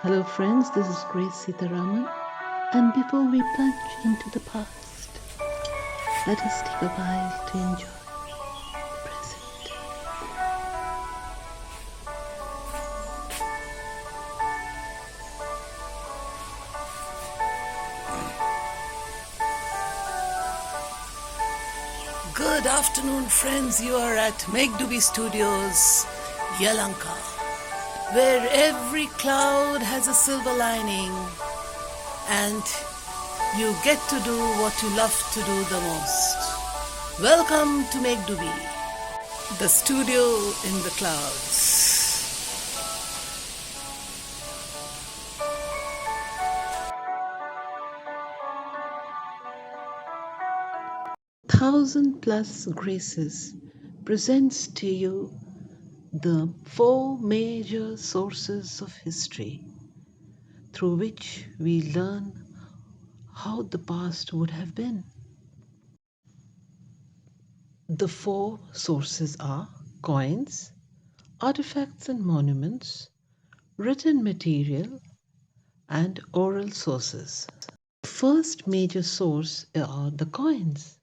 Hello, friends, this is Grace Sitaraman. And before we plunge into the past, let us take a while to enjoy the present. Good afternoon, friends. You are at Meghdoobi Studios, Yalanka, where every cloud has a silver lining and you get to do what you love to do the most. Welcome to Meghdoobi, the studio in the clouds. 1000+ Graces presents to you the 4 major sources of history through which we learn how the past would have been. The 4 sources are coins, artifacts and monuments, written material, and oral sources. The first major source are the coins.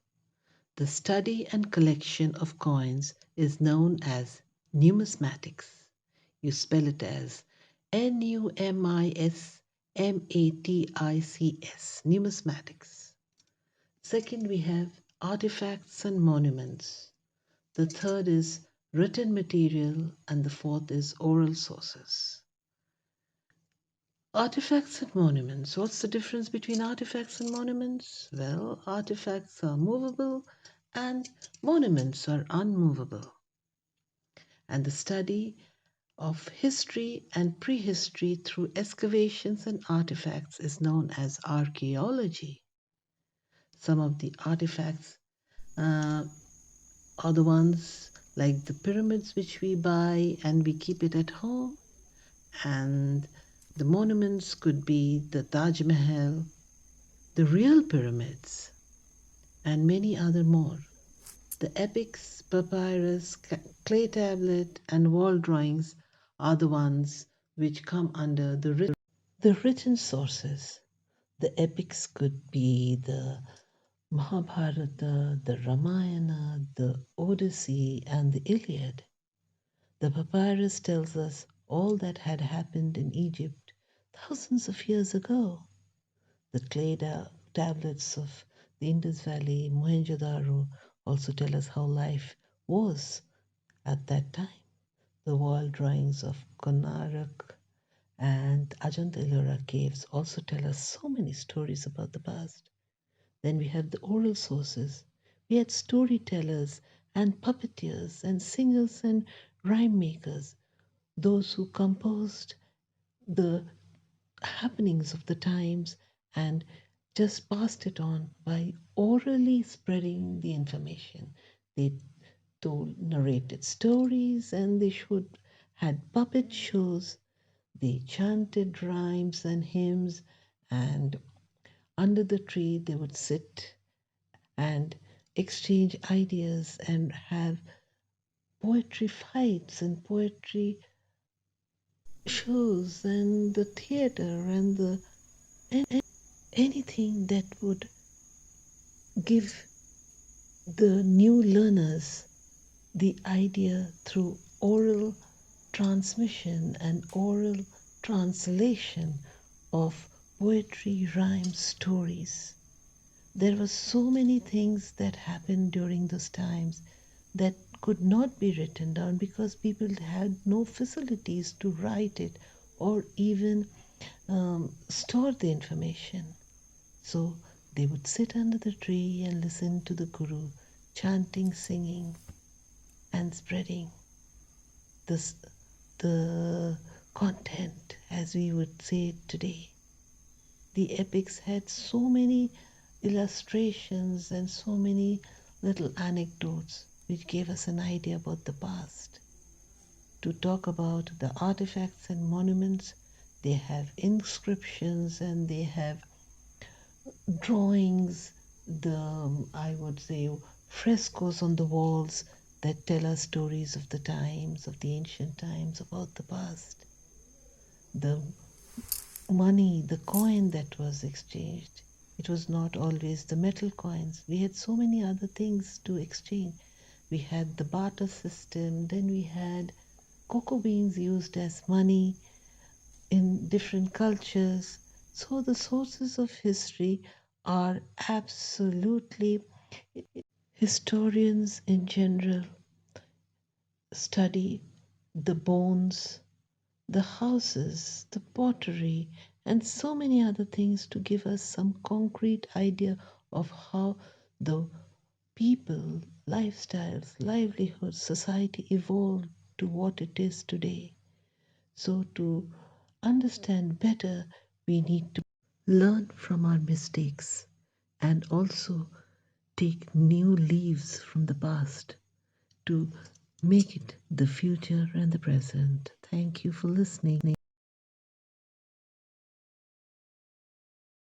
The study and collection of coins is known as numismatics. You spell it as numismatics, numismatics. Second, we have artifacts and monuments. The third is written material, and the fourth is oral sources. Artifacts and monuments. What's the difference between artifacts and monuments? Well, artifacts are movable and monuments are unmovable. And the study of history and prehistory through excavations and artifacts is known as archaeology. Some of the artifacts are the ones like the pyramids which we buy and we keep it at home, and the monuments could be the Taj Mahal, the real pyramids, and many other more. The epics, papyrus, clay tablet, and wall drawings are the ones which come under the written sources. The epics could be the Mahabharata, the Ramayana, the Odyssey, and the Iliad. The papyrus tells us all that had happened in Egypt thousands of years ago. The clay tablets of the Indus Valley, Mohenjo-daro, also tell us how life was at that time. The wall drawings of Konark and Ajanta-Ellora caves also tell us so many stories about the past. Then we have the oral sources. We had storytellers and puppeteers and singers and rhyme makers, those who composed the happenings of the times and just passed it on by orally spreading the information. They told narrated stories and they had puppet shows. They chanted rhymes and hymns, and under the tree they would sit and exchange ideas and have poetry fights and poetry shows and the theater and anything that would give the new learners the idea through oral transmission and oral translation of poetry, rhymes, stories. There were so many things that happened during those times that could not be written down because people had no facilities to write it or even store the information. So they would sit under the tree and listen to the Guru chanting, singing, and spreading the content, as we would say it today. The epics had so many illustrations and so many little anecdotes which gave us an idea about the past. To talk about the artifacts and monuments, they have inscriptions and they have drawings, I would say frescoes on the walls that tell us stories of the times, of the ancient times, about the past. The money, the coin that was exchanged. It was not always the metal coins. We had so many other things to exchange. We had the barter system, then we had cocoa beans used as money in different cultures. So the sources of history are absolutely, historians in general study the bones, the houses, the pottery, and so many other things to give us some concrete idea of how the people, lifestyles, livelihoods, society evolved to what it is today. So, to understand better, we need to learn from our mistakes and also take new leaves from the past to make it the future and the present. Thank you for listening.